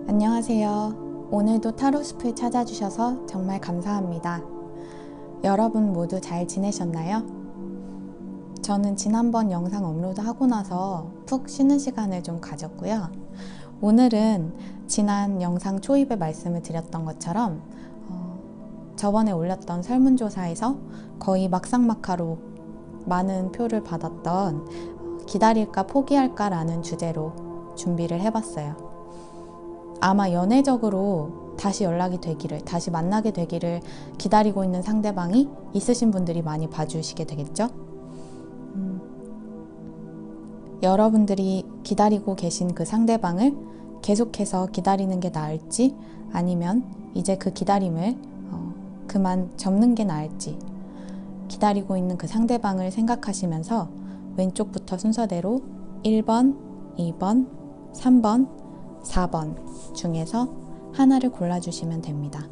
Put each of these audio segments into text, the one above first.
안녕하세요. 오늘도 타로숲을 찾아주셔서 정말 감사합니다. 여러분 모두 잘 지내셨나요? 저는 지난번 영상 업로드하고 나서 푹 쉬는 시간을 좀 가졌고요. 오늘은 지난 영상 초입에 말씀을 드렸던 것처럼 저번에 올렸던 설문조사에서 거의 막상막하로 많은 표를 받았던 기다릴까 포기할까 라는 주제로 준비를 해봤어요. 아마 연애적으로 다시 연락이 되기를, 다시 만나게 되기를 기다리고 있는 상대방이 있으신 분들이 많이 봐주시게 되겠죠? 여러분들이 기다리고 계신 그 상대방을 계속해서 기다리는 게 나을지, 아니면 이제 그 기다림을 그만 접는 게 나을지, 기다리고 있는 그 상대방을 생각하시면서 왼쪽부터 순서대로 1번, 2번, 3번, 4번 중에서 하나를 골라주시면 됩니다.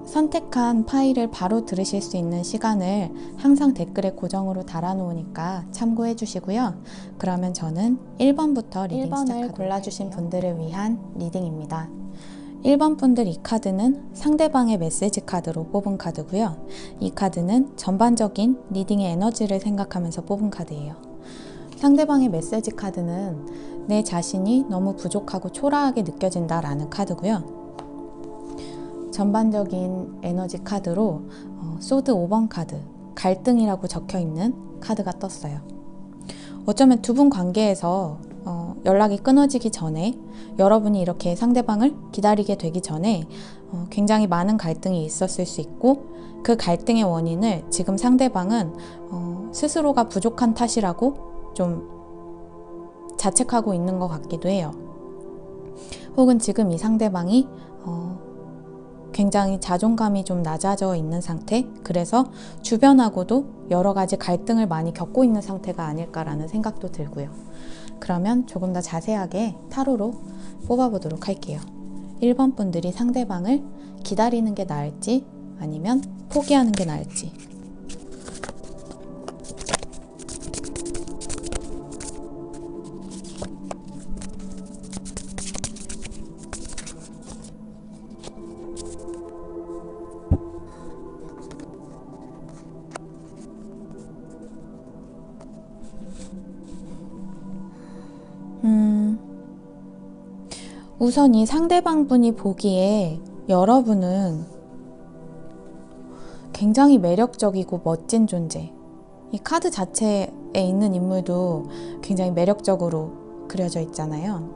선택한 파일을 바로 들으실 수 있는 시간을 항상 댓글에 고정으로 달아놓으니까 참고해 주시고요. 그러면 저는 1번부터 리딩 1번을 골라주신 분들을 위한 리딩입니다. 1번 분들 이 카드는 상대방의 메시지 카드로 뽑은 카드고요. 이 카드는 전반적인 리딩의 에너지를 생각하면서 뽑은 카드예요. 상대방의 메시지 카드는 내 자신이 너무 부족하고 초라하게 느껴진다 라는 카드고요. 전반적인 에너지 카드로 소드 5번 카드, 갈등이라고 적혀있는 카드가 떴어요. 어쩌면 두 분 관계에서 연락이 끊어지기 전에, 여러분이 이렇게 상대방을 기다리게 되기 전에 굉장히 많은 갈등이 있었을 수 있고, 그 갈등의 원인을 지금 상대방은 스스로가 부족한 탓이라고 좀 자책하고 있는 것 같기도 해요. 혹은 지금 이 상대방이 굉장히 자존감이 좀 낮아져 있는 상태, 그래서 주변하고도 여러 가지 갈등을 많이 겪고 있는 상태가 아닐까라는 생각도 들고요. 그러면 조금 더 자세하게 타로로 뽑아보도록 할게요. 1번 분들이 상대방을 기다리는 게 나을지 아니면 포기하는 게 나을지. 우선 이 상대방 분이 보기에 여러분은 굉장히 매력적이고 멋진 존재, 이 카드 자체에 있는 인물도 굉장히 매력적으로 그려져 있잖아요.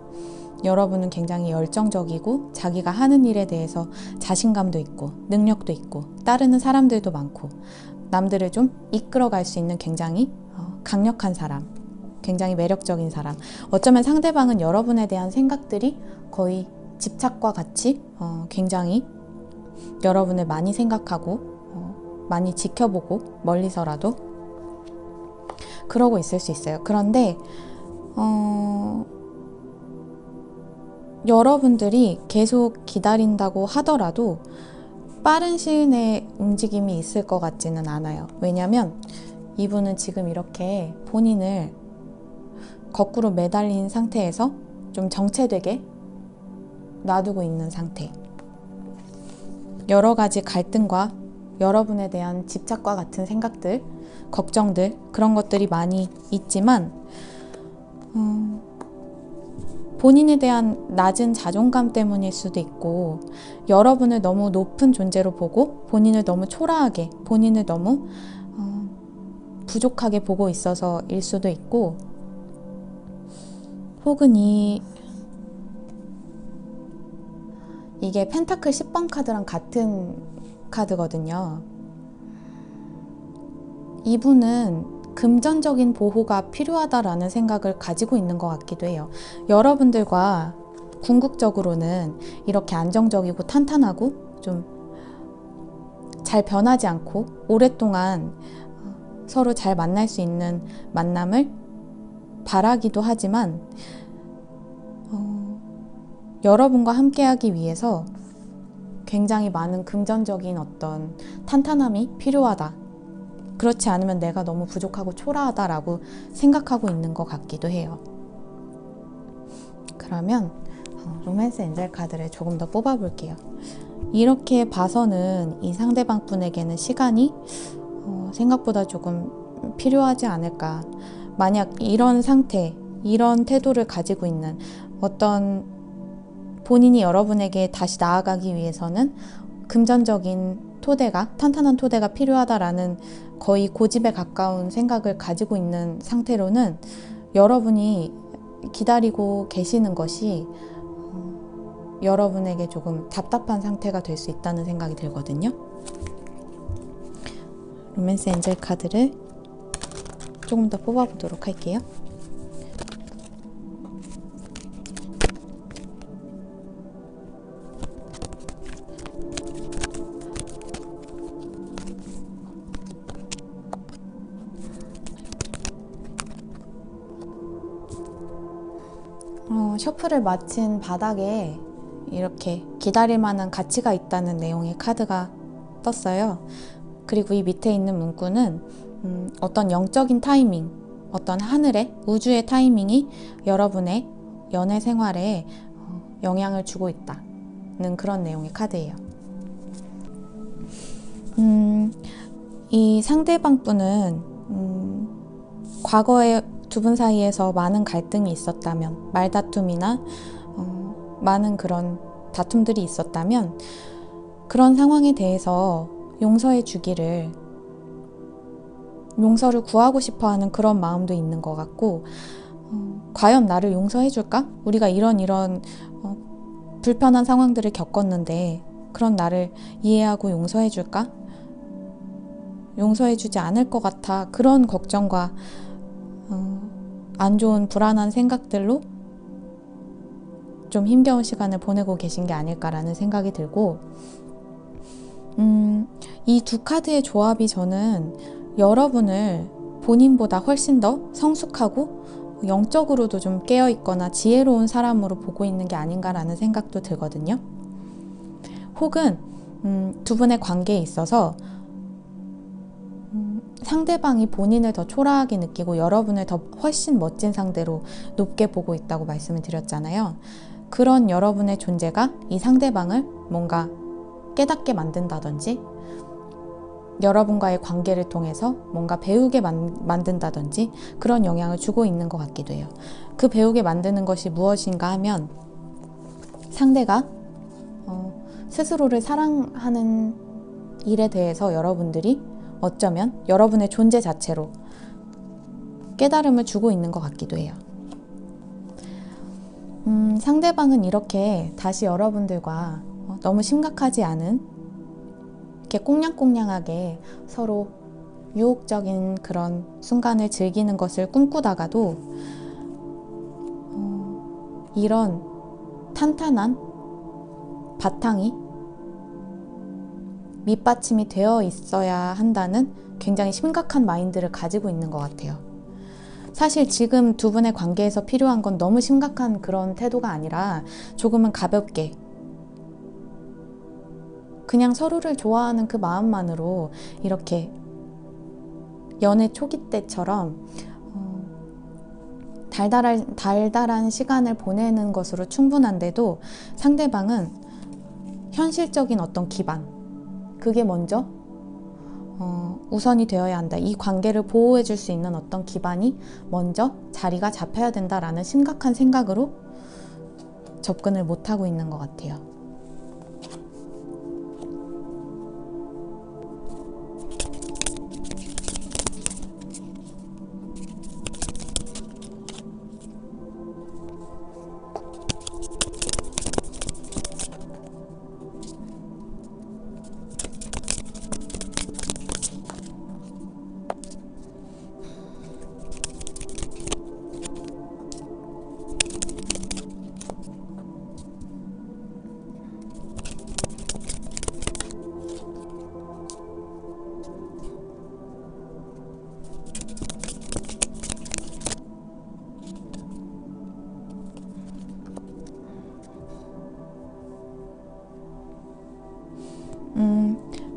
여러분은 굉장히 열정적이고 자기가 하는 일에 대해서 자신감도 있고 능력도 있고 따르는 사람들도 많고 남들을 좀 이끌어갈 수 있는 굉장히 강력한 사람, 굉장히 매력적인 사람. 어쩌면 상대방은 여러분에 대한 생각들이 거의 집착과 같이 굉장히 여러분을 많이 생각하고 많이 지켜보고 멀리서라도 그러고 있을 수 있어요. 그런데 여러분들이 계속 기다린다고 하더라도 빠른 시일 내에 움직임이 있을 것 같지는 않아요. 왜냐면 이분은 지금 이렇게 본인을 거꾸로 매달린 상태에서 좀 정체되게 놔두고 있는 상태. 여러 가지 갈등과 여러분에 대한 집착과 같은 생각들, 걱정들, 그런 것들이 많이 있지만 본인에 대한 낮은 자존감 때문일 수도 있고, 여러분을 너무 높은 존재로 보고 본인을 너무 초라하게, 본인을 너무 부족하게 보고 있어서일 수도 있고, 혹은 이게 펜타클 10번 카드랑 같은 카드거든요. 이분은 금전적인 보호가 필요하다라는 생각을 가지고 있는 것 같기도 해요. 여러분들과 궁극적으로는 이렇게 안정적이고 탄탄하고 좀 잘 변하지 않고 오랫동안 서로 잘 만날 수 있는 만남을 바라기도 하지만 여러분과 함께하기 위해서 굉장히 많은 금전적인 어떤 탄탄함이 필요하다. 그렇지 않으면 내가 너무 부족하고 초라하다라고 생각하고 있는 것 같기도 해요. 그러면 로맨스 엔젤 카드를 조금 더 뽑아볼게요. 이렇게 봐서는 이 상대방 분에게는 시간이 생각보다 조금 필요하지 않을까. 만약 이런 상태, 이런 태도를 가지고 있는 어떤 본인이 여러분에게 다시 나아가기 위해서는 금전적인 토대가, 탄탄한 토대가 필요하다라는 거의 고집에 가까운 생각을 가지고 있는 상태로는 여러분이 기다리고 계시는 것이 여러분에게 조금 답답한 상태가 될 수 있다는 생각이 들거든요. 로맨스 엔젤 카드를 조금 더 뽑아보도록 할게요. 셔플을 마친 바닥에 이렇게 기다릴 만한 가치가 있다는 내용의 카드가 떴어요. 그리고 이 밑에 있는 문구는 어떤 영적인 타이밍, 어떤 하늘의, 우주의 타이밍이 여러분의 연애 생활에 영향을 주고 있다는 그런 내용의 카드예요. 이 상대방 분은 과거에 두 분 사이에서 많은 갈등이 있었다면, 말다툼이나 많은 그런 다툼들이 있었다면 그런 상황에 대해서 용서해 주기를, 용서를 구하고 싶어하는 그런 마음도 있는 것 같고, 과연 나를 용서해 줄까? 우리가 이런 불편한 상황들을 겪었는데 그런 나를 이해하고 용서해 줄까? 용서해 주지 않을 것 같아. 그런 걱정과 안 좋은 불안한 생각들로 좀 힘겨운 시간을 보내고 계신 게 아닐까라는 생각이 들고, 이 두 카드의 조합이 저는 여러분을 본인보다 훨씬 더 성숙하고 영적으로도 좀 깨어있거나 지혜로운 사람으로 보고 있는 게 아닌가라는 생각도 들거든요. 혹은 두 분의 관계에 있어서 상대방이 본인을 더 초라하게 느끼고 여러분을 더 훨씬 멋진 상대로 높게 보고 있다고 말씀을 드렸잖아요. 그런 여러분의 존재가 이 상대방을 뭔가 깨닫게 만든다든지, 여러분과의 관계를 통해서 뭔가 배우게 만든다든지 그런 영향을 주고 있는 것 같기도 해요. 그 배우게 만드는 것이 무엇인가 하면 상대가 스스로를 사랑하는 일에 대해서 여러분들이 어쩌면 여러분의 존재 자체로 깨달음을 주고 있는 것 같기도 해요. 상대방은 이렇게 다시 여러분들과 너무 심각하지 않은, 이렇게 꽁냥꽁냥하게 서로 유혹적인 그런 순간을 즐기는 것을 꿈꾸다가도 이런 탄탄한 바탕이 밑받침이 되어 있어야 한다는 굉장히 심각한 마인드를 가지고 있는 것 같아요. 사실 지금 두 분의 관계에서 필요한 건 너무 심각한 그런 태도가 아니라 조금은 가볍게 그냥 서로를 좋아하는 그 마음만으로 이렇게 연애 초기 때처럼 달달한 시간을 보내는 것으로 충분한데도 상대방은 현실적인 어떤 기반, 그게 먼저 우선이 되어야 한다. 이 관계를 보호해 줄 수 있는 어떤 기반이 먼저 자리가 잡혀야 된다라는 심각한 생각으로 접근을 못하고 있는 것 같아요.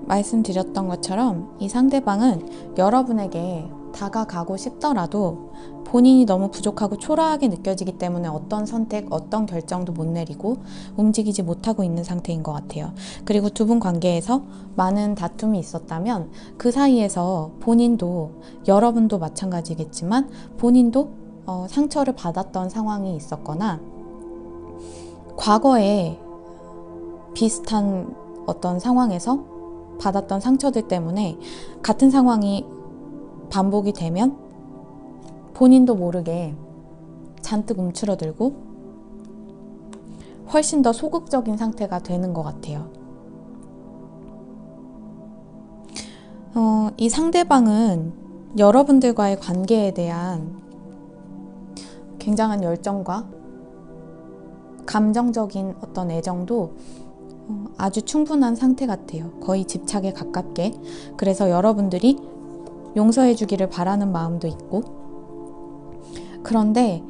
말씀드렸던 것처럼 이 상대방은 여러분에게 다가가고 싶더라도 본인이 너무 부족하고 초라하게 느껴지기 때문에 어떤 선택, 어떤 결정도 못 내리고 움직이지 못하고 있는 상태인 것 같아요. 그리고 두 분 관계에서 많은 다툼이 있었다면 그 사이에서 본인도, 여러분도 마찬가지겠지만 본인도 상처를 받았던 상황이 있었거나 과거에 비슷한 어떤 상황에서 받았던 상처들 때문에 같은 상황이 반복이 되면 본인도 모르게 잔뜩 움츠러들고 훨씬 더 소극적인 상태가 되는 것 같아요. 이 상대방은 여러분들과의 관계에 대한 굉장한 열정과 감정적인 어떤 애정도 아주 충분한 상태 같아요. 거의 집착에 가깝게. 그래서 여러분들이 용서해 주기를 바라는 마음도 있고, 그런데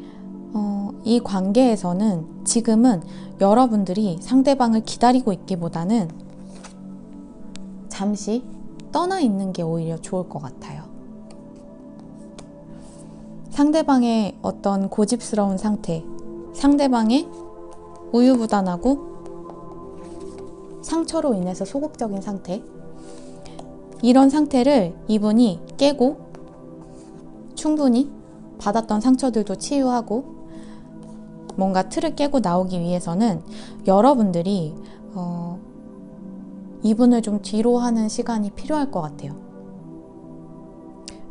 이 관계에서는 지금은 여러분들이 상대방을 기다리고 있기보다는 잠시 떠나 있는 게 오히려 좋을 것 같아요. 상대방의 어떤 고집스러운 상태, 상대방의 우유부단하고 상처로 인해서 소극적인 상태, 이런 상태를 이분이 깨고 충분히 받았던 상처들도 치유하고 뭔가 틀을 깨고 나오기 위해서는 여러분들이 이분을 좀 뒤로 하는 시간이 필요할 것 같아요.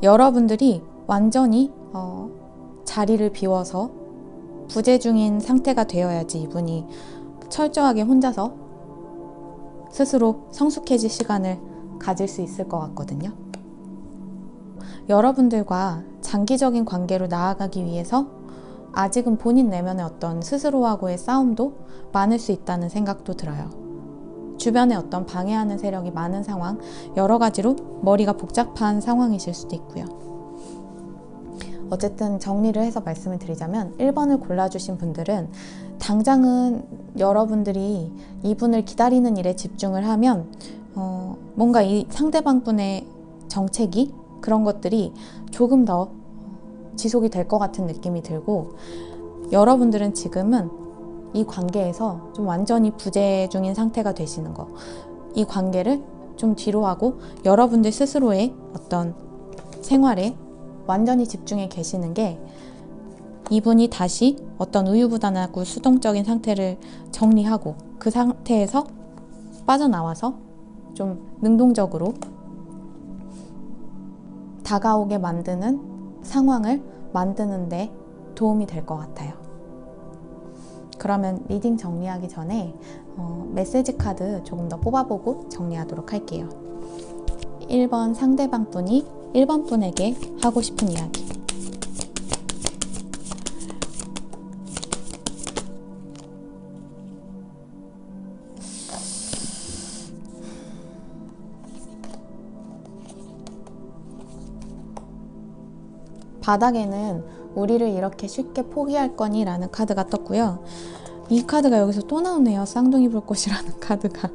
여러분들이 완전히 자리를 비워서 부재 중인 상태가 되어야지 이분이 철저하게 혼자서 스스로 성숙해질 시간을 가질 수 있을 것 같거든요. 여러분들과 장기적인 관계로 나아가기 위해서 아직은 본인 내면의 어떤 스스로하고의 싸움도 많을 수 있다는 생각도 들어요. 주변에 어떤 방해하는 세력이 많은 상황, 여러 가지로 머리가 복잡한 상황이실 수도 있고요. 어쨌든 정리를 해서 말씀을 드리자면 1번을 골라주신 분들은 당장은 여러분들이 이분을 기다리는 일에 집중을 하면 뭔가 이 상대방 분의 정체기, 그런 것들이 조금 더 지속이 될 것 같은 느낌이 들고, 여러분들은 지금은 이 관계에서 좀 완전히 부재 중인 상태가 되시는 거, 이 관계를 좀 뒤로 하고 여러분들 스스로의 어떤 생활에 완전히 집중해 계시는 게 이분이 다시 어떤 우유부단하고 수동적인 상태를 정리하고 그 상태에서 빠져나와서 좀 능동적으로 다가오게 만드는 상황을 만드는 데 도움이 될 것 같아요. 그러면 리딩 정리하기 전에 메시지 카드 조금 더 뽑아보고 정리하도록 할게요. 1번 상대방 분이 1번 분에게 하고 싶은 이야기. 바닥에는 우리를 이렇게 쉽게 포기할 거니? 라는 카드가 떴고요. 이 카드가 여기서 또 나오네요. 쌍둥이 불꽃이라는 카드가.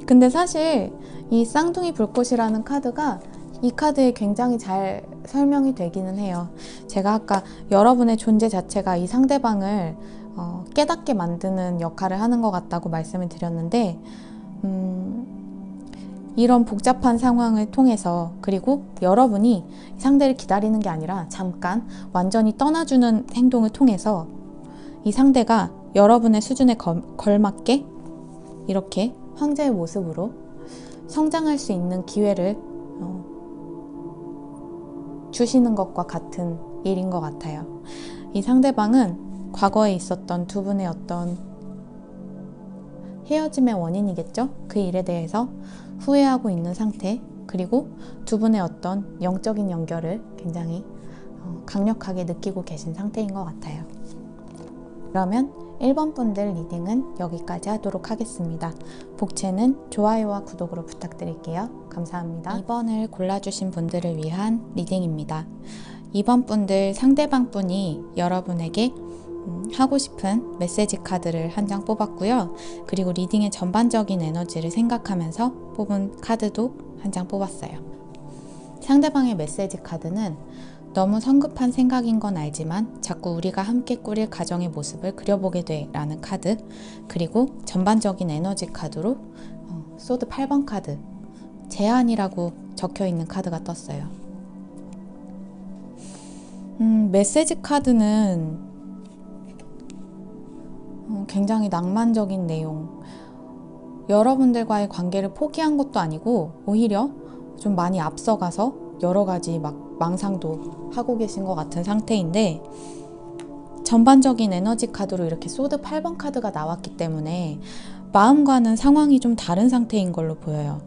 근데 사실 이 쌍둥이 불꽃이라는 카드가 이 카드에 굉장히 잘 설명이 되기는 해요. 제가 아까 여러분의 존재 자체가 이 상대방을 깨닫게 만드는 역할을 하는 것 같다고 말씀을 드렸는데, 이런 복잡한 상황을 통해서, 그리고 여러분이 상대를 기다리는 게 아니라 잠깐 완전히 떠나주는 행동을 통해서 이 상대가 여러분의 수준에 걸맞게 이렇게 황제의 모습으로 성장할 수 있는 기회를 주시는 것과 같은 일인 것 같아요. 이 상대방은 과거에 있었던 두 분의 어떤 헤어짐의 원인이겠죠? 그 일에 대해서 후회하고 있는 상태, 그리고 두 분의 어떤 영적인 연결을 굉장히 강력하게 느끼고 계신 상태인 것 같아요. 그러면 1번 분들 리딩은 여기까지 하도록 하겠습니다. 복채는 좋아요와 구독으로 부탁드릴게요. 감사합니다. 2번을 골라주신 분들을 위한 리딩입니다. 2번 분들 상대방 분이 여러분에게 하고 싶은 메시지 카드를 한 장 뽑았고요. 그리고 리딩의 전반적인 에너지를 생각하면서 뽑은 카드도 한 장 뽑았어요. 상대방의 메시지 카드는 너무 성급한 생각인 건 알지만 자꾸 우리가 함께 꾸릴 가정의 모습을 그려보게 돼 라는 카드, 그리고 전반적인 에너지 카드로 소드 8번 카드, 제안이라고 적혀 있는 카드가 떴어요. 메시지 카드는 굉장히 낭만적인 내용, 여러분들과의 관계를 포기한 것도 아니고 오히려 좀 많이 앞서가서 여러 가지 막 망상도 하고 계신 것 같은 상태인데, 전반적인 에너지 카드로 이렇게 소드 8번 카드가 나왔기 때문에 마음과는 상황이 좀 다른 상태인 걸로 보여요.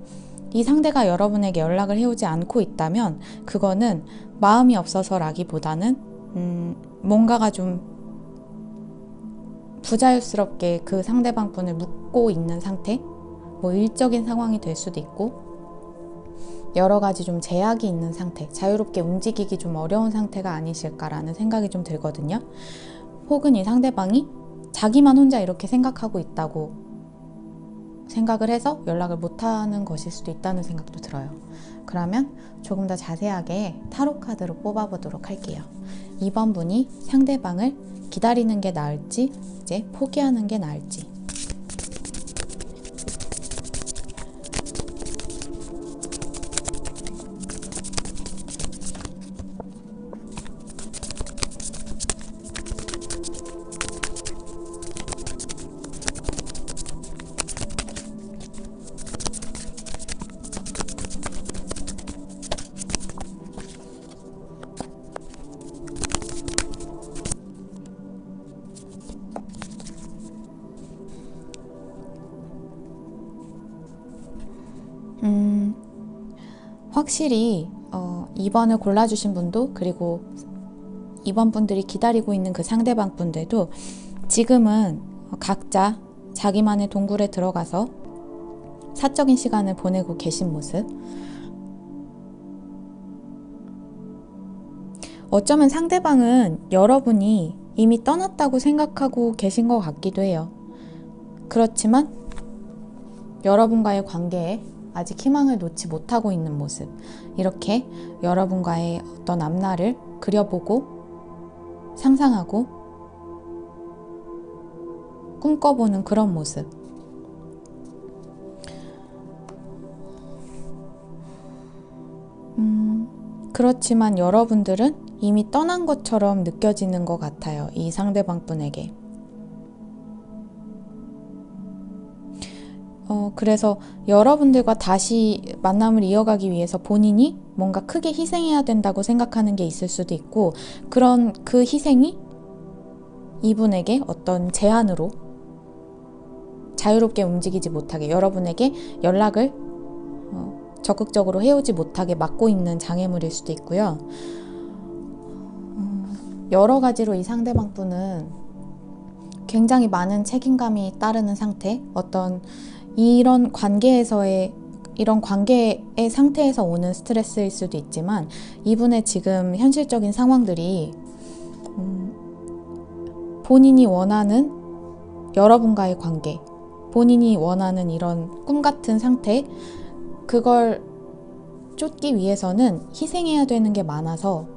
이 상대가 여러분에게 연락을 해오지 않고 있다면 그거는 마음이 없어서라기보다는 뭔가가 좀 부자연스럽게 그 상대방 분을 묶고 있는 상태? 뭐 일적인 상황이 될 수도 있고 여러 가지 좀 제약이 있는 상태, 자유롭게 움직이기 좀 어려운 상태가 아니실까라는 생각이 좀 들거든요. 혹은 이 상대방이 자기만 혼자 이렇게 생각하고 있다고 생각을 해서 연락을 못하는 것일 수도 있다는 생각도 들어요. 그러면 조금 더 자세하게 타로 카드로 뽑아보도록 할게요. 2번 분이 상대방을 기다리는 게 나을지 이제 포기하는 게 나을지. 확실히 2번을 골라주신 분도, 그리고 2번 분들이 기다리고 있는 그 상대방 분들도 지금은 각자 자기만의 동굴에 들어가서 사적인 시간을 보내고 계신 모습, 어쩌면 상대방은 여러분이 이미 떠났다고 생각하고 계신 것 같기도 해요. 그렇지만 여러분과의 관계에 아직 희망을 놓지 못하고 있는 모습, 이렇게 여러분과의 어떤 앞날을 그려보고 상상하고 꿈꿔보는 그런 모습. 그렇지만 여러분들은 이미 떠난 것처럼 느껴지는 것 같아요. 이 상대방 분에게. 그래서 여러분들과 다시 만남을 이어가기 위해서 본인이 뭔가 크게 희생해야 된다고 생각하는 게 있을 수도 있고, 그런 그 희생이 이분에게 어떤 제한으로 자유롭게 움직이지 못하게, 여러분에게 연락을 적극적으로 해오지 못하게 막고 있는 장애물일 수도 있고요. 여러 가지로 이 상대방 분은 굉장히 많은 책임감이 따르는 상태, 어떤 이런 관계의 상태에서 오는 스트레스일 수도 있지만, 이분의 지금 현실적인 상황들이 본인이 원하는 여러분과의 관계, 본인이 원하는 이런 꿈 같은 상태, 그걸 쫓기 위해서는 희생해야 되는 게 많아서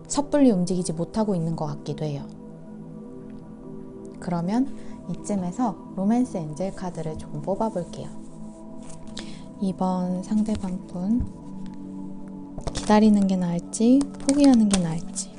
섣불리 움직이지 못하고 있는 것 같기도 해요. 그러면 이쯤에서 로맨스 엔젤 카드를 조금 뽑아볼게요. 2번 상대방 분, 기다리는 게 나을지 포기하는 게 나을지.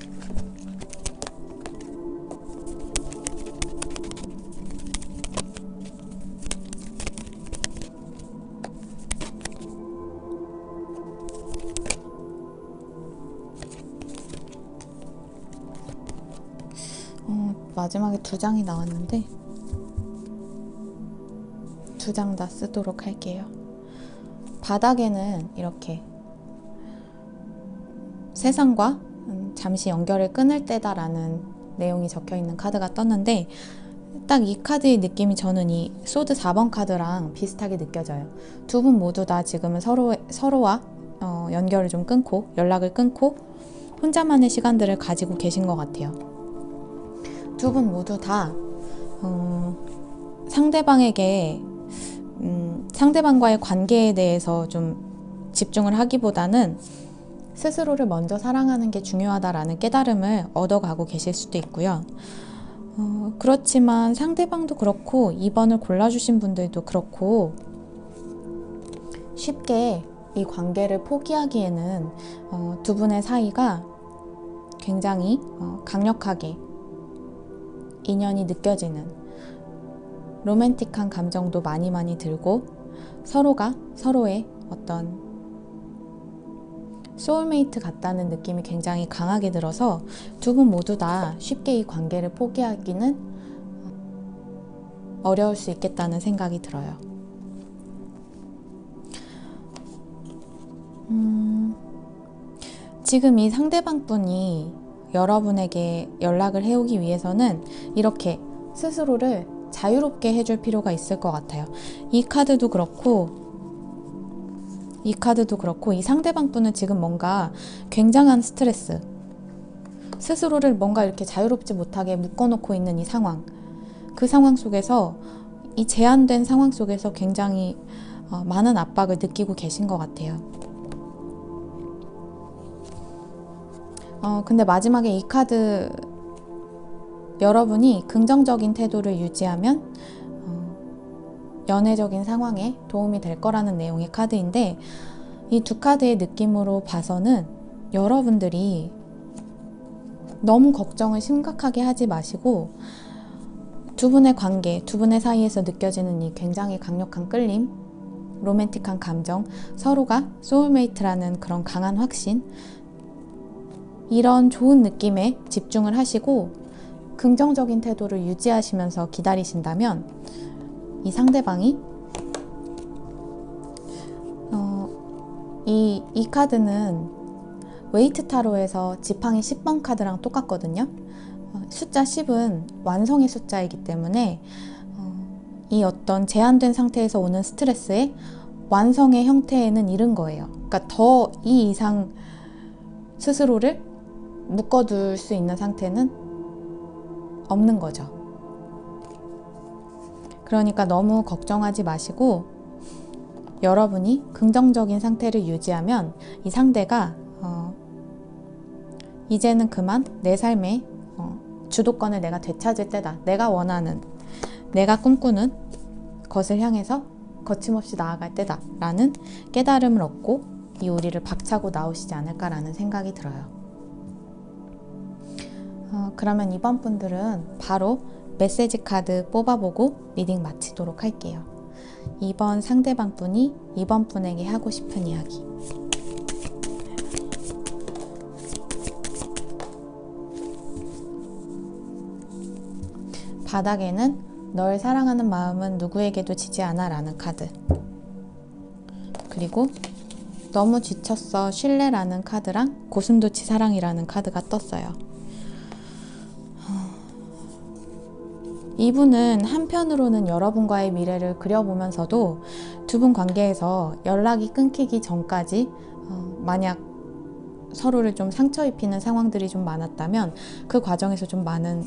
마지막에 2장이 나왔는데 2장 다 쓰도록 할게요. 바닥에는 이렇게 세상과 잠시 연결을 끊을 때다라는 내용이 적혀있는 카드가 떴는데, 딱 이 카드의 느낌이 저는 이 소드 4번 카드랑 비슷하게 느껴져요. 두 분 모두 다 지금은 서로와 연결을 좀 끊고, 연락을 끊고 혼자만의 시간들을 가지고 계신 것 같아요. 두 분 모두 다 상대방에게 상대방과의 관계에 대해서 좀 집중을 하기보다는 스스로를 먼저 사랑하는 게 중요하다라는 깨달음을 얻어가고 계실 수도 있고요. 그렇지만 상대방도 그렇고 2번을 골라주신 분들도 그렇고 쉽게 이 관계를 포기하기에는 두 분의 사이가 굉장히 강력하게 인연이 느껴지는 로맨틱한 감정도 많이 들고 서로가 서로의 어떤 소울메이트 같다는 느낌이 굉장히 강하게 들어서 두 분 모두 다 쉽게 이 관계를 포기하기는 어려울 수 있겠다는 생각이 들어요. 지금 이 상대방 분이 여러분에게 연락을 해오기 위해서는 이렇게 스스로를 자유롭게 해줄 필요가 있을 것 같아요. 이 카드도 그렇고 이 상대방 분은 지금 뭔가 굉장한 스트레스, 스스로를 뭔가 이렇게 자유롭지 못하게 묶어놓고 있는 이 상황, 그 상황 속에서 이 제한된 상황 속에서 굉장히 많은 압박을 느끼고 계신 것 같아요. 근데 마지막에 이 카드, 여러분이 긍정적인 태도를 유지하면 연애적인 상황에 도움이 될 거라는 내용의 카드인데, 이 두 카드의 느낌으로 봐서는 여러분들이 너무 걱정을 심각하게 하지 마시고 두 분의 관계, 두 분의 사이에서 느껴지는 이 굉장히 강력한 끌림, 로맨틱한 감정, 서로가 소울메이트라는 그런 강한 확신, 이런 좋은 느낌에 집중을 하시고 긍정적인 태도를 유지하시면서 기다리신다면 이 상대방이 이 카드는 웨이트 타로에서 지팡이 10번 카드랑 똑같거든요. 숫자 10은 완성의 숫자이기 때문에 이 어떤 제한된 상태에서 오는 스트레스에 완성의 형태에는 이른 거예요. 그러니까 더 이 이상 스스로를 묶어둘 수 있는 상태는 없는 거죠. 그러니까 너무 걱정하지 마시고 여러분이 긍정적인 상태를 유지하면 이 상대가 이제는 그만 내 삶의 주도권을 내가 되찾을 때다. 내가 원하는, 내가 꿈꾸는 것을 향해서 거침없이 나아갈 때다 라는 깨달음을 얻고 이 우리를 박차고 나오시지 않을까라는 생각이 들어요. 그러면 이번 분들은 바로 메시지 카드 뽑아보고 리딩 마치도록 할게요. 2번 상대방 분이 2번 분에게 하고 싶은 이야기. 바닥에는 널 사랑하는 마음은 누구에게도 지지 않아 라는 카드, 그리고 너무 지쳤어 쉴래라는 카드랑 고슴도치 사랑이라는 카드가 떴어요. 이분은 한편으로는 여러분과의 미래를 그려보면서도 두 분 관계에서 연락이 끊기기 전까지 만약 서로를 좀 상처 입히는 상황들이 좀 많았다면 그 과정에서 좀 많은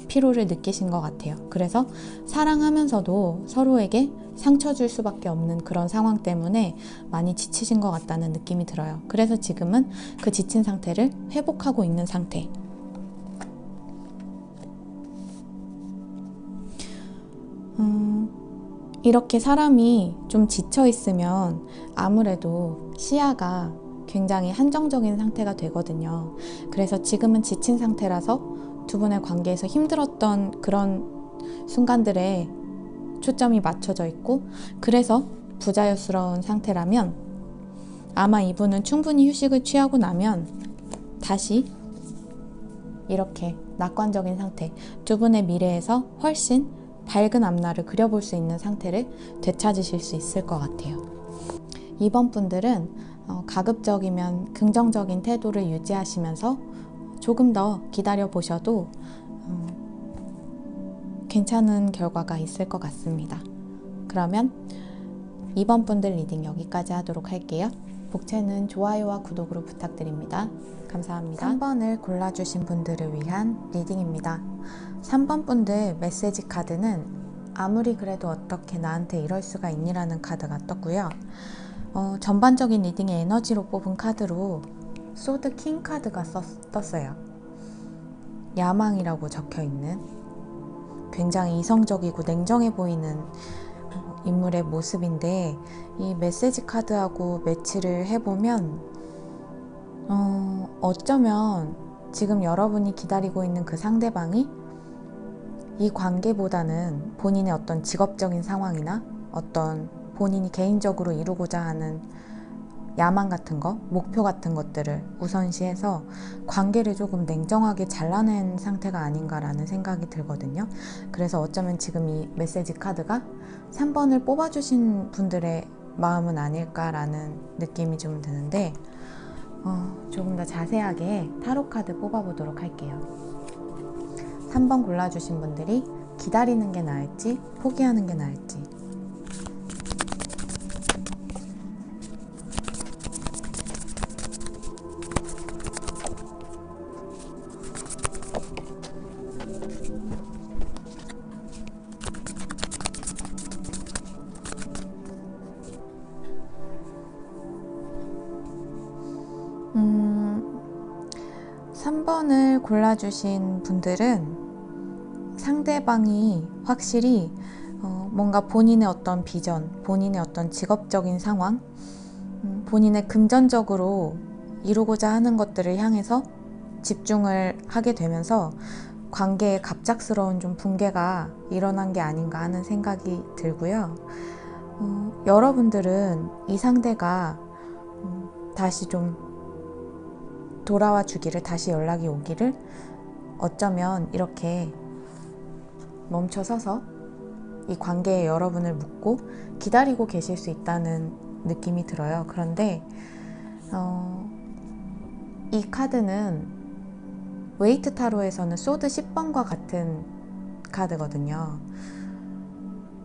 피로를 느끼신 것 같아요. 그래서 사랑하면서도 서로에게 상처 줄 수밖에 없는 그런 상황 때문에 많이 지치신 것 같다는 느낌이 들어요. 그래서 지금은 그 지친 상태를 회복하고 있는 상태. 이렇게 사람이 좀 지쳐 있으면 아무래도 시야가 굉장히 한정적인 상태가 되거든요. 그래서 지금은 지친 상태라서 두 분의 관계에서 힘들었던 그런 순간들에 초점이 맞춰져 있고, 그래서 부자연스러운 상태라면 아마 이분은 충분히 휴식을 취하고 나면 다시 이렇게 낙관적인 상태, 두 분의 미래에서 훨씬 밝은 앞날을 그려볼 수 있는 상태를 되찾으실 수 있을 것 같아요. 이번 분들은 가급적이면 긍정적인 태도를 유지하시면서 조금 더 기다려 보셔도 괜찮은 결과가 있을 것 같습니다. 그러면 2번 분들 리딩 여기까지 하도록 할게요. 복채는 좋아요와 구독으로 부탁드립니다. 감사합니다. 3번을 골라주신 분들을 위한 리딩입니다. 3번 분들 메시지 카드는 아무리 그래도 어떻게 나한테 이럴 수가 있니라는 카드가 떴고요. 전반적인 리딩의 에너지로 뽑은 카드로 소드 킹 카드가 떴어요. 야망이라고 적혀있는 굉장히 이성적이고 냉정해 보이는 인물의 모습인데, 이 메시지 카드하고 매치를 해보면 어쩌면 지금 여러분이 기다리고 있는 그 상대방이 이 관계보다는 본인의 어떤 직업적인 상황이나 어떤 본인이 개인적으로 이루고자 하는 야망 같은 거, 목표 같은 것들을 우선시해서 관계를 조금 냉정하게 잘라낸 상태가 아닌가라는 생각이 들거든요. 그래서 어쩌면 지금 이 메시지 카드가 3번을 뽑아주신 분들의 마음은 아닐까라는 느낌이 좀 드는데, 조금 더 자세하게 타로 카드 뽑아보도록 할게요. 3번 골라주신 분들이 기다리는 게 나을지 포기하는 게 나을지. 음, 3번을 골라주신 분들은 상대방이 확실히 뭔가 본인의 어떤 비전, 본인의 어떤 직업적인 상황, 본인의 금전적으로 이루고자 하는 것들을 향해서 집중을 하게 되면서 관계에 갑작스러운 좀 붕괴가 일어난 게 아닌가 하는 생각이 들고요. 여러분들은 이 상대가 다시 좀 돌아와 주기를, 다시 연락이 오기를 어쩌면 이렇게 멈춰서서 이 관계에 여러분을 묻고 기다리고 계실 수 있다는 느낌이 들어요. 그런데 이 카드는 웨이트 타로에서는 소드 10번과 같은 카드거든요.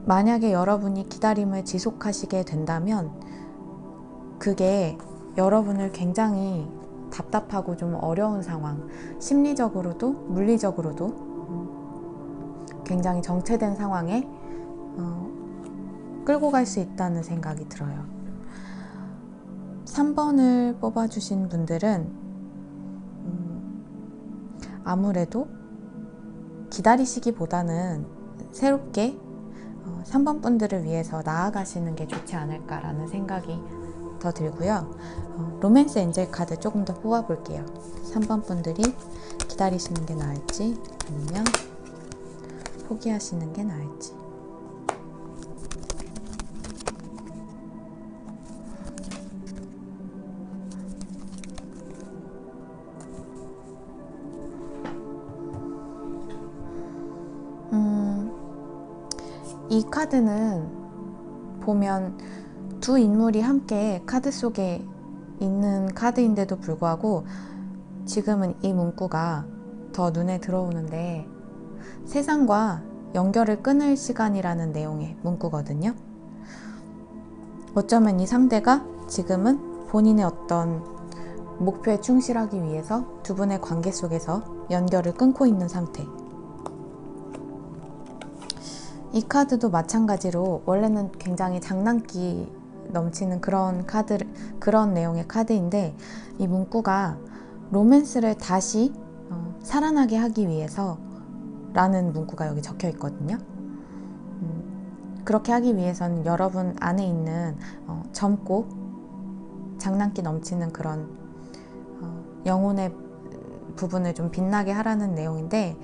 만약에 여러분이 기다림을 지속하시게 된다면 그게 여러분을 굉장히 답답하고 좀 어려운 상황, 심리적으로도 물리적으로도 굉장히 정체된 상황에 끌고 갈 수 있다는 생각이 들어요. 3번을 뽑아주신 분들은 아무래도 기다리시기보다는 새롭게 3번 분들을 위해서 나아가시는 게 좋지 않을까라는 생각이 더 들고요. 로맨스 엔젤 카드 조금 더 뽑아볼게요. 3번 분들이 기다리시는 게 나을지 아니면 포기하시는 게 나을지. 이 카드는 보면 두 인물이 함께 카드 속에 있는 카드인데도 불구하고 지금은 이 문구가 더 눈에 들어오는데, 세상과 연결을 끊을 시간이라는 내용의 문구거든요. 어쩌면 이 상대가 지금은 본인의 어떤 목표에 충실하기 위해서 두 분의 관계 속에서 연결을 끊고 있는 상태. 이 카드도 마찬가지로 원래는 굉장히 장난기 넘치는 그런 내용의 카드인데, 이 문구가 로맨스를 다시 살아나게 하기 위해서 라는 문구가 여기 적혀 있거든요. 그렇게 하기 위해서는 여러분 안에 있는 젊고 장난기 넘치는 그런 영혼의 부분을 좀 빛나게 하라는 내용인데,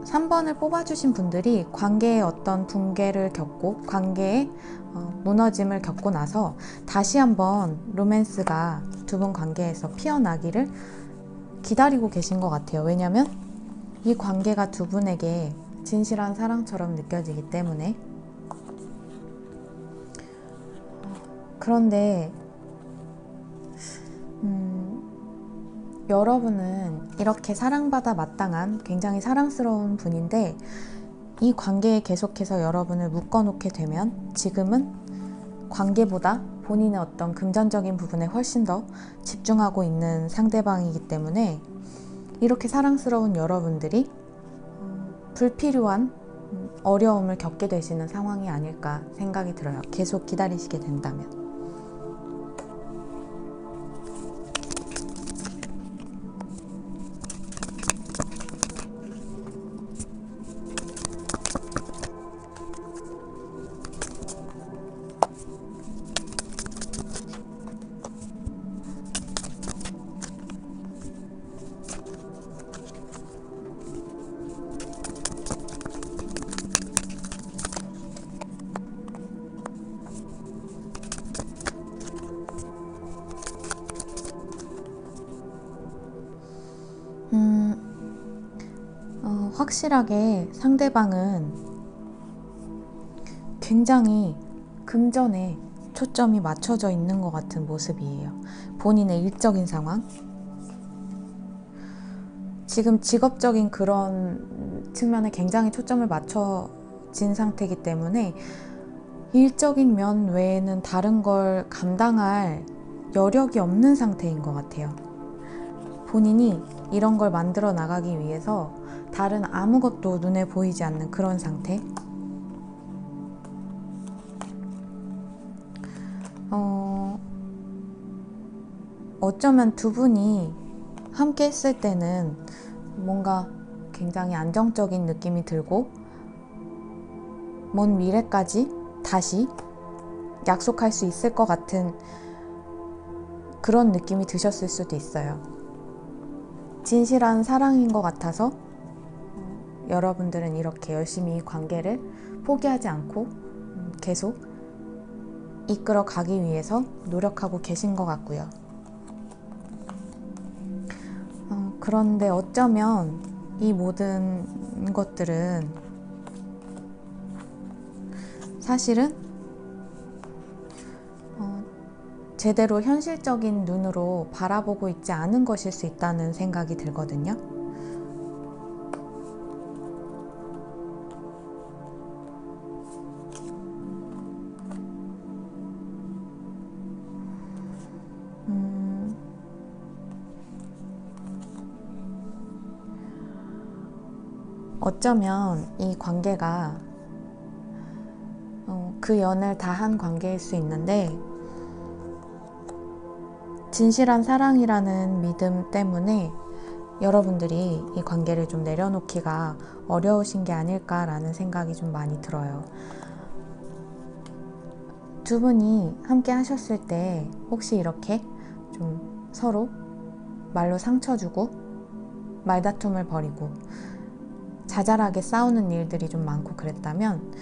3번을 뽑아주신 분들이 관계에 어떤 붕괴를 겪고 관계에 무너짐을 겪고 나서 다시 한번 로맨스가 두 분 관계에서 피어나기를 기다리고 계신 것 같아요. 왜냐면 이 관계가 두 분에게 진실한 사랑처럼 느껴지기 때문에. 그런데 여러분은 이렇게 사랑받아 마땅한 굉장히 사랑스러운 분인데, 이 관계에 계속해서 여러분을 묶어놓게 되면 지금은 관계보다 본인의 어떤 금전적인 부분에 훨씬 더 집중하고 있는 상대방이기 때문에 이렇게 사랑스러운 여러분들이 불필요한 어려움을 겪게 되시는 상황이 아닐까 생각이 들어요. 계속 기다리시게 된다면. 확실하게 상대방은 굉장히 금전에 초점이 맞춰져 있는 것 같은 모습이에요. 본인의 일적인 상황, 지금 직업적인 그런 측면에 굉장히 초점을 맞춰진 상태이기 때문에 일적인 면 외에는 다른 걸 감당할 여력이 없는 상태인 것 같아요. 본인이 이런 걸 만들어 나가기 위해서 다른 아무것도 눈에 보이지 않는 그런 상태. 어쩌면 두 분이 함께 했을 때는 뭔가 굉장히 안정적인 느낌이 들고 먼 미래까지 다시 약속할 수 있을 것 같은 그런 느낌이 드셨을 수도 있어요. 진실한 사랑인 것 같아서 여러분들은 이렇게 열심히 관계를 포기하지 않고 계속 이끌어 가기 위해서 노력하고 계신 것 같고요. 그런데 어쩌면 이 모든 것들은 사실은 제대로 현실적인 눈으로 바라보고 있지 않은 것일 수 있다는 생각이 들거든요. 어쩌면 이 관계가 그 연을 다한 관계일 수 있는데 진실한 사랑이라는 믿음 때문에 여러분들이 이 관계를 좀 내려놓기가 어려우신 게 아닐까라는 생각이 좀 많이 들어요. 두 분이 함께 하셨을 때 혹시 이렇게 좀 서로 말로 상처 주고 말다툼을 벌이고 자잘하게 싸우는 일들이 좀 많고 그랬다면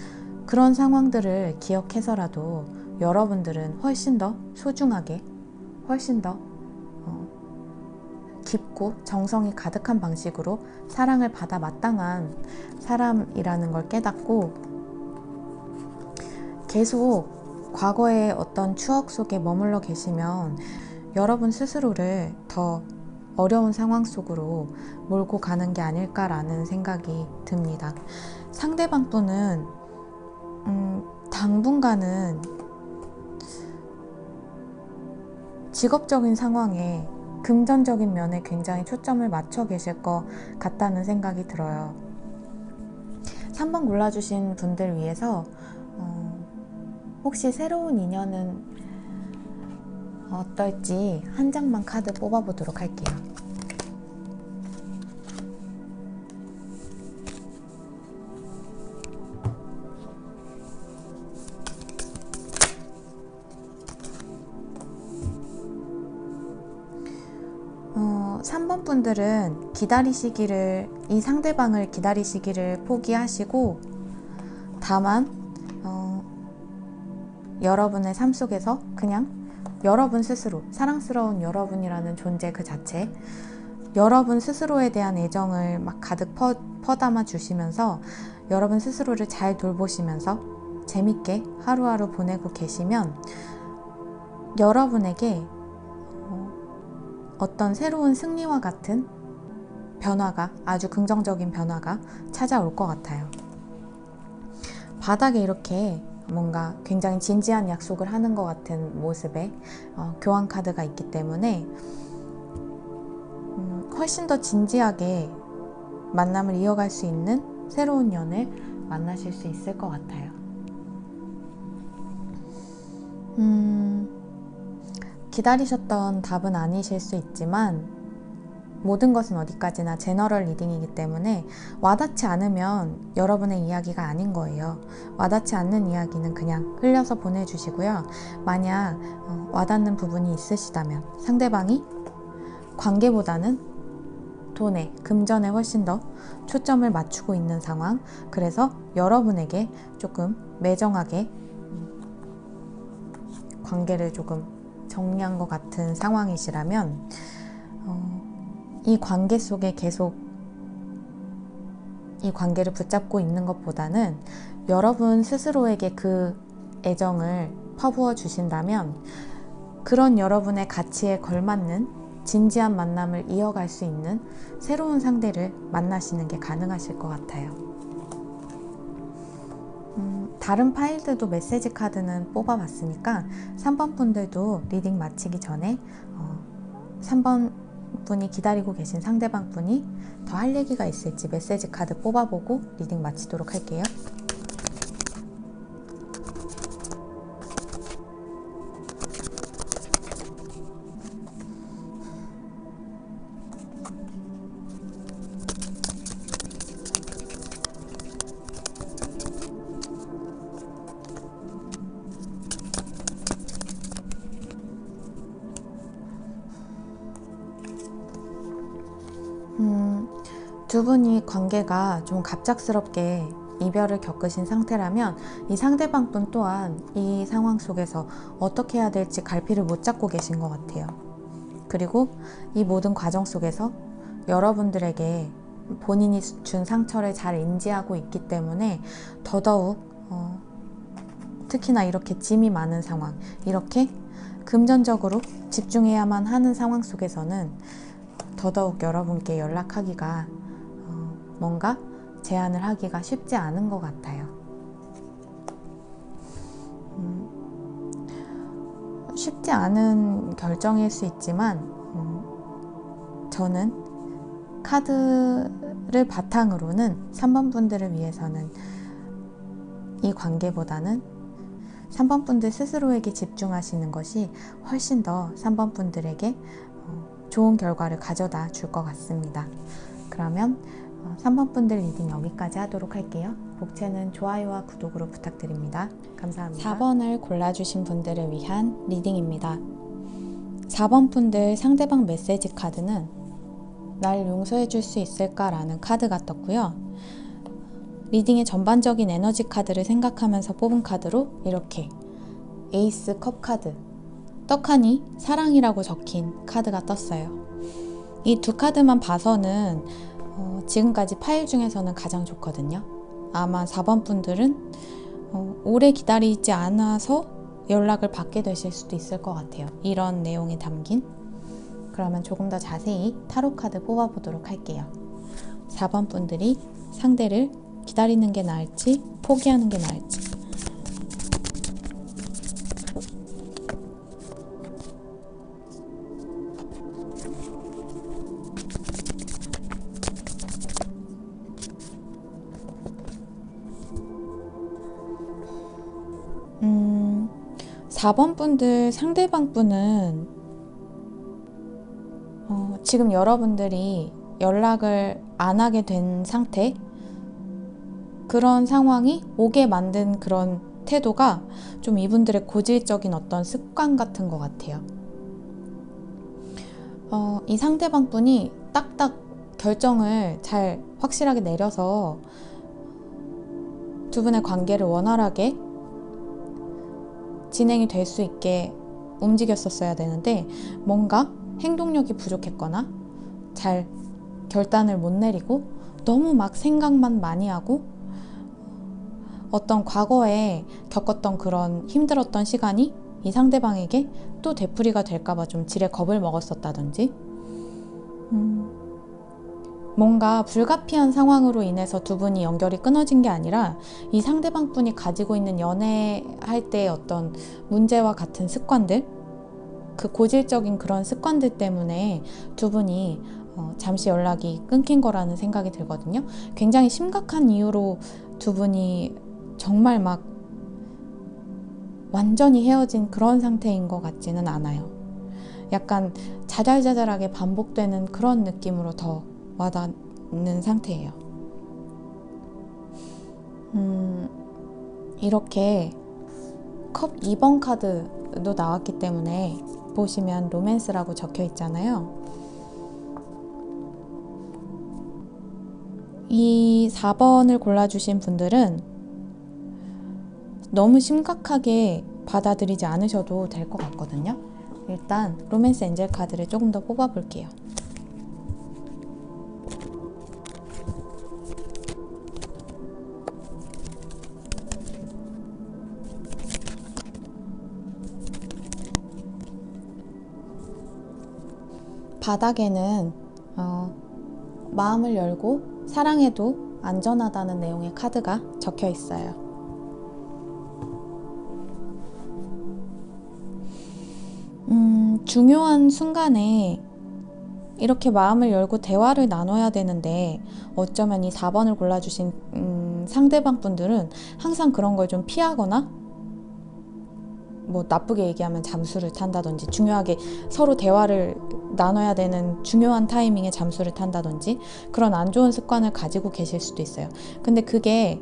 그런 상황들을 기억해서라도 여러분들은 훨씬 더 소중하게 훨씬 더 깊고 정성이 가득한 방식으로 사랑을 받아 마땅한 사람이라는 걸 깨닫고 계속 과거의 어떤 추억 속에 머물러 계시면 여러분 스스로를 더 어려운 상황 속으로 몰고 가는 게 아닐까라는 생각이 듭니다. 상대방 분은 당분간은 직업적인 상황에 금전적인 면에 굉장히 초점을 맞춰 계실 것 같다는 생각이 들어요. 3번 골라주신 분들 위해서 혹시 새로운 인연은 어떨지 한 장만 카드 뽑아보도록 할게요. 어, 3번 분들은 이 상대방을 기다리시기를 포기하시고 다만 여러분의 삶 속에서 그냥 여러분 스스로 사랑스러운 여러분이라는 존재 그 자체 여러분 스스로에 대한 애정을 막 가득 퍼담아 주시면서 여러분 스스로를 잘 돌보시면서 재밌게 하루하루 보내고 계시면 여러분에게 어떤 새로운 승리와 같은 변화가 아주 긍정적인 변화가 찾아올 것 같아요. 바닥에 이렇게 뭔가 굉장히 진지한 약속을 하는 것 같은 모습의 교환 카드가 있기 때문에 훨씬 더 진지하게 만남을 이어갈 수 있는 새로운 연을 만나실 수 있을 것 같아요. 기다리셨던 답은 아니실 수 있지만 모든 것은 어디까지나 제너럴 리딩이기 때문에 와닿지 않으면 여러분의 이야기가 아닌 거예요. 와닿지 않는 이야기는 그냥 흘려서 보내주시고요. 만약 와닿는 부분이 있으시다면 상대방이 관계보다는 돈에, 금전에 훨씬 더 초점을 맞추고 있는 상황, 그래서 여러분에게 조금 매정하게 관계를 조금 정리한 것 같은 상황이시라면 이 관계 속에 계속 이 관계를 붙잡고 있는 것보다는 여러분 스스로에게 그 애정을 퍼부어 주신다면 그런 여러분의 가치에 걸맞는 진지한 만남을 이어갈 수 있는 새로운 상대를 만나시는 게 가능하실 것 같아요. 다른 파일들도 메시지 카드는 뽑아봤으니까 3번 분들도 리딩 마치기 전에 3번 분이 기다리고 계신 상대방 분이 더 할 얘기가 있을지 메시지 카드 뽑아보고 리딩 마치도록 할게요. 두 분이 관계가 좀 갑작스럽게 이별을 겪으신 상태라면 이 상대방 분 또한 이 상황 속에서 어떻게 해야 될지 갈피를 못 잡고 계신 것 같아요. 그리고 이 모든 과정 속에서 여러분들에게 본인이 준 상처를 잘 인지하고 있기 때문에 더더욱 특히나 이렇게 짐이 많은 상황, 이렇게 금전적으로 집중해야만 하는 상황 속에서는 더더욱 여러분께 연락하기가 뭔가 제안을 하기가 쉽지 않은 것 같아요. 쉽지 않은 결정일 수 있지만 저는 카드를 바탕으로는 3번 분들을 위해서는 이 관계보다는 3번 분들 스스로에게 집중하시는 것이 훨씬 더 3번 분들에게 좋은 결과를 가져다 줄 것 같습니다. 그러면 3번 분들 리딩 여기까지 하도록 할게요. 복채는 좋아요와 구독으로 부탁드립니다. 감사합니다. 4번을 골라주신 분들을 위한 리딩입니다. 4번 분들 상대방 메시지 카드는 날 용서해 줄 수 있을까? 라는 카드가 떴고요. 리딩의 전반적인 에너지 카드를 생각하면서 뽑은 카드로 이렇게 에이스 컵 카드, 떡하니 사랑이라고 적힌 카드가 떴어요. 이 두 카드만 봐서는 지금까지 파일 중에서는 가장 좋거든요. 아마 4번 분들은 오래 기다리지 않아서 연락을 받게 되실 수도 있을 것 같아요. 이런 내용이 담긴. 그러면 조금 더 자세히 타로 카드 뽑아보도록 할게요. 4번 분들이 상대를 기다리는 게 나을지 포기하는 게 나을지. 음, 4번 분들 상대방 분은 지금 여러분들이 연락을 안 하게 된 상태, 그런 상황이 오게 만든 그런 태도가 좀 이분들의 고질적인 어떤 습관 같은 것 같아요. 이 상대방 분이 딱딱 결정을 잘 확실하게 내려서 두 분의 관계를 원활하게 진행이 될 수 있게 움직였었어야 되는데 뭔가 행동력이 부족했거나 잘 결단을 못 내리고 너무 막 생각만 많이 하고 어떤 과거에 겪었던 그런 힘들었던 시간이 이 상대방에게 또 되풀이가 될까봐 좀 지레 겁을 먹었었다든지 뭔가 불가피한 상황으로 인해서 두 분이 연결이 끊어진 게 아니라 이 상대방 분이 가지고 있는 연애할 때의 어떤 문제와 같은 습관들, 그 고질적인 그런 습관들 때문에 두 분이 잠시 연락이 끊긴 거라는 생각이 들거든요. 굉장히 심각한 이유로 두 분이 정말 막 완전히 헤어진 그런 상태인 것 같지는 않아요. 약간 자잘자잘하게 반복되는 그런 느낌으로 더 와닿는 상태예요. 이렇게 컵 2번 카드도 나왔기 때문에 보시면 로맨스라고 적혀 있잖아요. 이 4번을 골라주신 분들은 너무 심각하게 받아들이지 않으셔도 될 것 같거든요. 일단 로맨스 엔젤 카드를 조금 더 뽑아 볼게요. 바닥에는 마음을 열고 사랑해도 안전하다는 내용의 카드가 적혀 있어요. 중요한 순간에 이렇게 마음을 열고 대화를 나눠야 되는데 어쩌면 이 4번을 골라주신 상대방 분들은 항상 그런 걸 좀 피하거나 뭐 나쁘게 얘기하면 잠수를 탄다든지 중요하게 서로 대화를 나눠야 되는 중요한 타이밍에 잠수를 탄다든지 그런 안 좋은 습관을 가지고 계실 수도 있어요. 근데 그게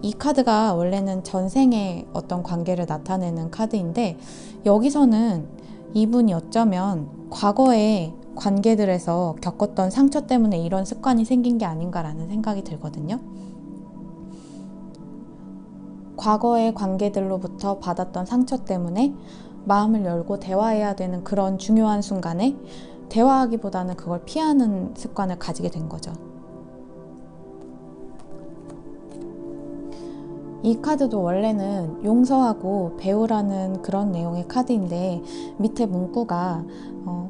이 카드가 원래는 전생의 어떤 관계를 나타내는 카드인데 여기서는 이분이 어쩌면 과거의 관계들에서 겪었던 상처 때문에 이런 습관이 생긴 게 아닌가라는 생각이 들거든요. 과거의 관계들로부터 받았던 상처 때문에 마음을 열고 대화해야 되는 그런 중요한 순간에 대화하기보다는 그걸 피하는 습관을 가지게 된 거죠. 이 카드도 원래는 용서하고 배우라는 그런 내용의 카드인데 밑에 문구가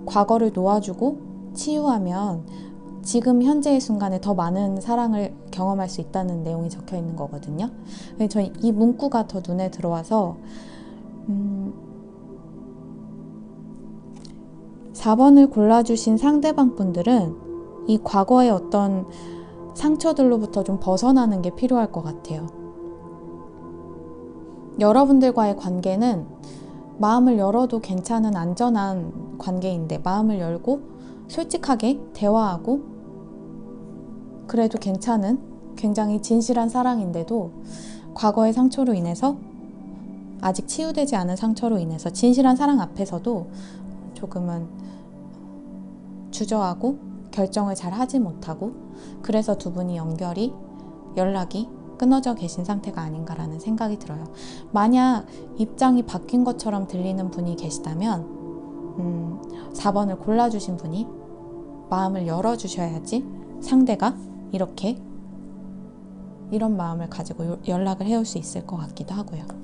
과거를 놓아주고 치유하면 지금 현재의 순간에 더 많은 사랑을 경험할 수 있다는 내용이 적혀 있는 거거든요. 저희 이 문구가 더 눈에 들어와서 4번을 골라주신 상대방 분들은 이 과거의 어떤 상처들로부터 좀 벗어나는 게 필요할 것 같아요. 여러분들과의 관계는 마음을 열어도 괜찮은 안전한 관계인데 마음을 열고 솔직하게 대화하고 그래도 괜찮은 굉장히 진실한 사랑인데도 과거의 상처로 인해서 아직 치유되지 않은 상처로 인해서 진실한 사랑 앞에서도 조금은 주저하고 결정을 잘 하지 못하고 그래서 두 분이 연락이 끊어져 계신 상태가 아닌가라는 생각이 들어요. 만약 입장이 바뀐 것처럼 들리는 분이 계시다면 4번을 골라주신 분이 마음을 열어주셔야지 상대가 이런 마음을 가지고 연락을 해올 수 있을 것 같기도 하고요.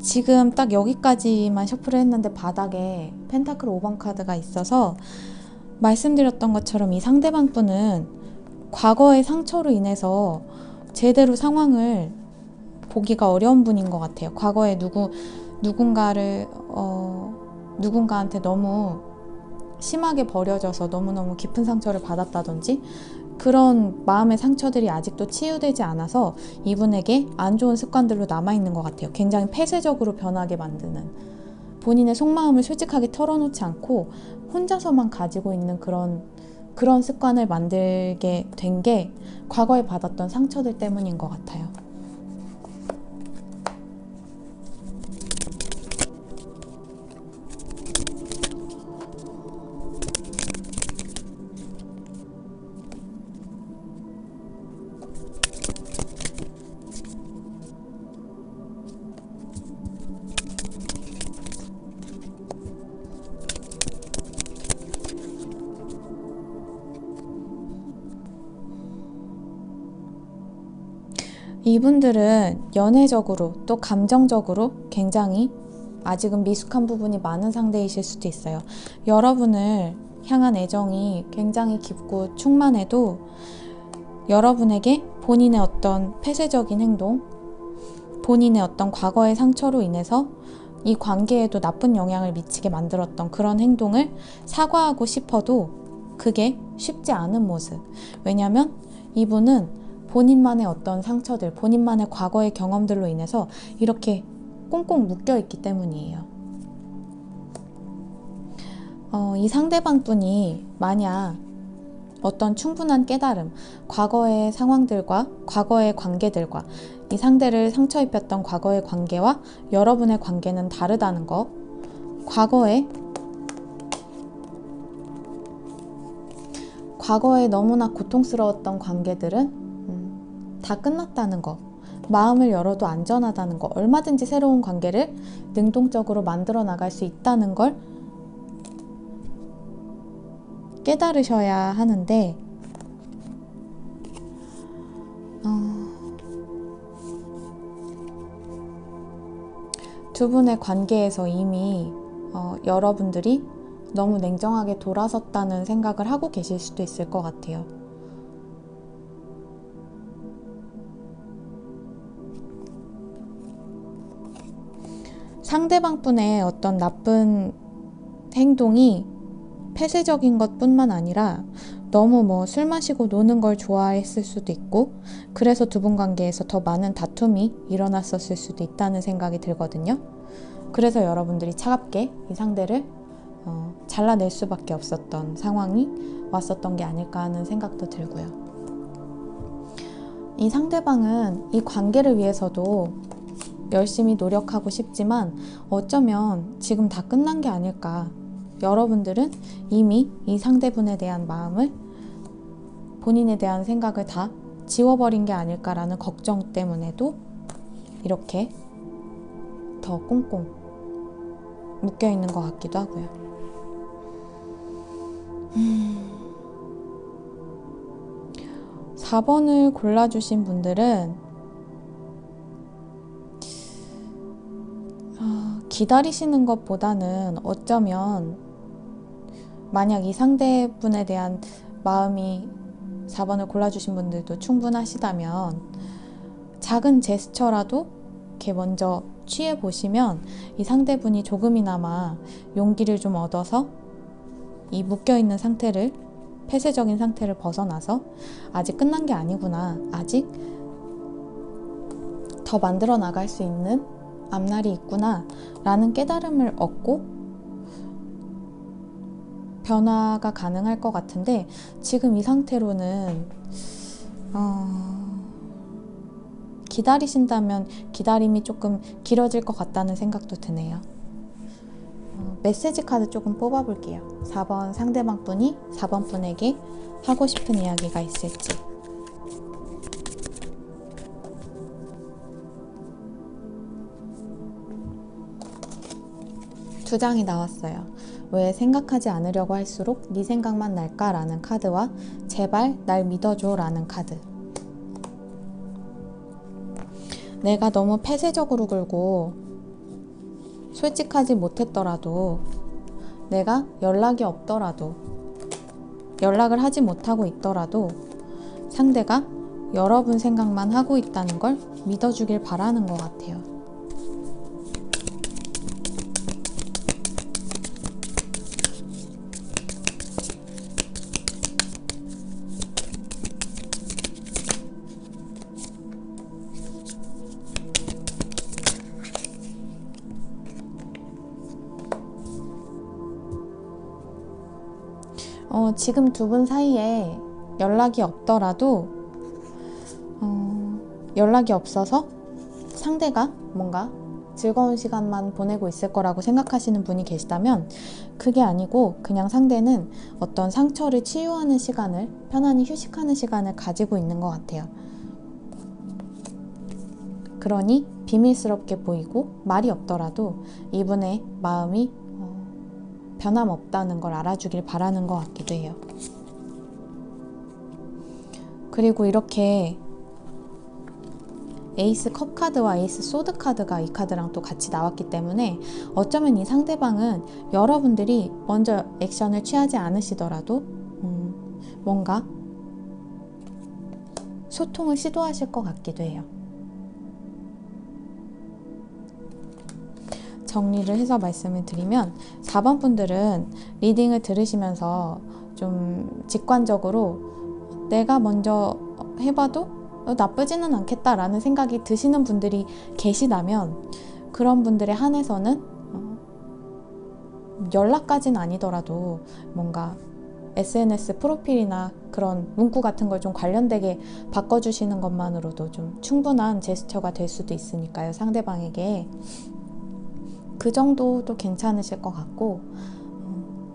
지금 딱 여기까지만 셔플을 했는데 바닥에 펜타클 5번 카드가 있어서 말씀드렸던 것처럼 이 상대방 분은 과거의 상처로 인해서 제대로 상황을 보기가 어려운 분인 것 같아요. 과거에 누군가한테 너무 심하게 버려져서 너무너무 깊은 상처를 받았다든지 그런 마음의 상처들이 아직도 치유되지 않아서 이분에게 안 좋은 습관들로 남아있는 것 같아요. 굉장히 폐쇄적으로 변하게 만드는, 본인의 속마음을 솔직하게 털어놓지 않고 혼자서만 가지고 있는 그런 습관을 만들게 된 게 과거에 받았던 상처들 때문인 것 같아요. 이분들은 연애적으로 또 감정적으로 굉장히 아직은 미숙한 부분이 많은 상대이실 수도 있어요. 여러분을 향한 애정이 굉장히 깊고 충만해도 여러분에게 본인의 어떤 폐쇄적인 행동, 본인의 어떤 과거의 상처로 인해서 이 관계에도 나쁜 영향을 미치게 만들었던 그런 행동을 사과하고 싶어도 그게 쉽지 않은 모습. 왜냐하면 이분은 본인만의 어떤 상처들, 본인만의 과거의 경험들로 인해서 이렇게 꽁꽁 묶여 있기 때문이에요. 이 상대방 분이 만약 어떤 충분한 깨달음, 과거의 상황들과 과거의 관계들과 이 상대를 상처 입혔던 과거의 관계와 여러분의 관계는 다르다는 것, 과거에 너무나 고통스러웠던 관계들은 다 끝났다는 것, 마음을 열어도 안전하다는 것, 얼마든지 새로운 관계를 능동적으로 만들어 나갈 수 있다는 걸 깨달으셔야 하는데 두 분의 관계에서 이미 여러분들이 너무 냉정하게 돌아섰다는 생각을 하고 계실 수도 있을 것 같아요. 상대방 분의 어떤 나쁜 행동이 폐쇄적인 것뿐만 아니라 너무 술 마시고 노는 걸 좋아했을 수도 있고 그래서 두 분 관계에서 더 많은 다툼이 일어났었을 수도 있다는 생각이 들거든요. 그래서 여러분들이 차갑게 이 상대를 잘라낼 수밖에 없었던 상황이 왔었던 게 아닐까 하는 생각도 들고요. 이 상대방은 이 관계를 위해서도 열심히 노력하고 싶지만 어쩌면 지금 다 끝난 게 아닐까. 여러분들은 이미 이 상대분에 대한 마음을, 본인에 대한 생각을 다 지워버린 게 아닐까라는 걱정 때문에도 이렇게 더 꽁꽁 묶여있는 것 같기도 하고요. 4번을 골라주신 분들은 기다리시는 것보다는 어쩌면 만약 이 상대분에 대한 마음이 4번을 골라주신 분들도 충분하시다면 작은 제스처라도 이렇게 먼저 취해보시면 이 상대분이 조금이나마 용기를 좀 얻어서 이 묶여있는 상태를, 폐쇄적인 상태를 벗어나서 아직 끝난 게 아니구나, 아직 더 만들어 나갈 수 있는 앞날이 있구나 라는 깨달음을 얻고 변화가 가능할 것 같은데 지금 이 상태로는 기다리신다면 기다림이 조금 길어질 것 같다는 생각도 드네요. 메시지 카드 조금 뽑아볼게요. 4번 상대방 분이 4번 분에게 하고 싶은 이야기가 있을지. 두 장이 나왔어요. 왜 생각하지 않으려고 할수록 네 생각만 날까? 라는 카드와 제발 날 믿어줘 라는 카드. 내가 너무 폐쇄적으로 굴고 솔직하지 못했더라도, 내가 연락이 없더라도, 연락을 하지 못하고 있더라도 상대가 여러분 생각만 하고 있다는 걸 믿어주길 바라는 것 같아요. 지금 두 분 사이에 연락이 없더라도 연락이 없어서 상대가 뭔가 즐거운 시간만 보내고 있을 거라고 생각하시는 분이 계시다면 그게 아니고 그냥 상대는 어떤 상처를 치유하는 시간을, 편안히 휴식하는 시간을 가지고 있는 것 같아요. 그러니 비밀스럽게 보이고 말이 없더라도 이분의 마음이 변함없다는 걸 알아주길 바라는 것 같기도 해요. 그리고 이렇게 에이스 컵 카드와 에이스 소드 카드가 이 카드랑 또 같이 나왔기 때문에 어쩌면 이 상대방은 여러분들이 먼저 액션을 취하지 않으시더라도 뭔가 소통을 시도하실 것 같기도 해요. 정리를 해서 말씀을 드리면 4번 분들은 리딩을 들으시면서 좀 직관적으로 내가 먼저 해봐도 나쁘지는 않겠다라는 생각이 드시는 분들이 계시다면 그런 분들에 한해서는 연락까지는 아니더라도 뭔가 SNS 프로필이나 그런 문구 같은 걸 좀 관련되게 바꿔주시는 것만으로도 좀 충분한 제스처가 될 수도 있으니까요. 상대방에게. 그 정도도 괜찮으실 것 같고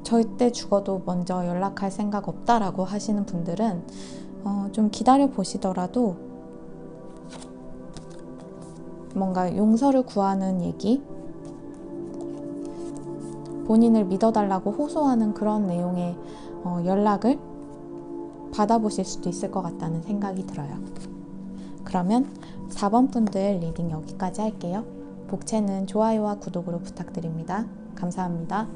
절대 죽어도 먼저 연락할 생각 없다라고 하시는 분들은 좀 기다려 보시더라도 뭔가 용서를 구하는 얘기, 본인을 믿어달라고 호소하는 그런 내용의 연락을 받아보실 수도 있을 것 같다는 생각이 들어요. 그러면 4번 분들 리딩 여기까지 할게요. 복채는 좋아요와 구독으로 부탁드립니다. 감사합니다.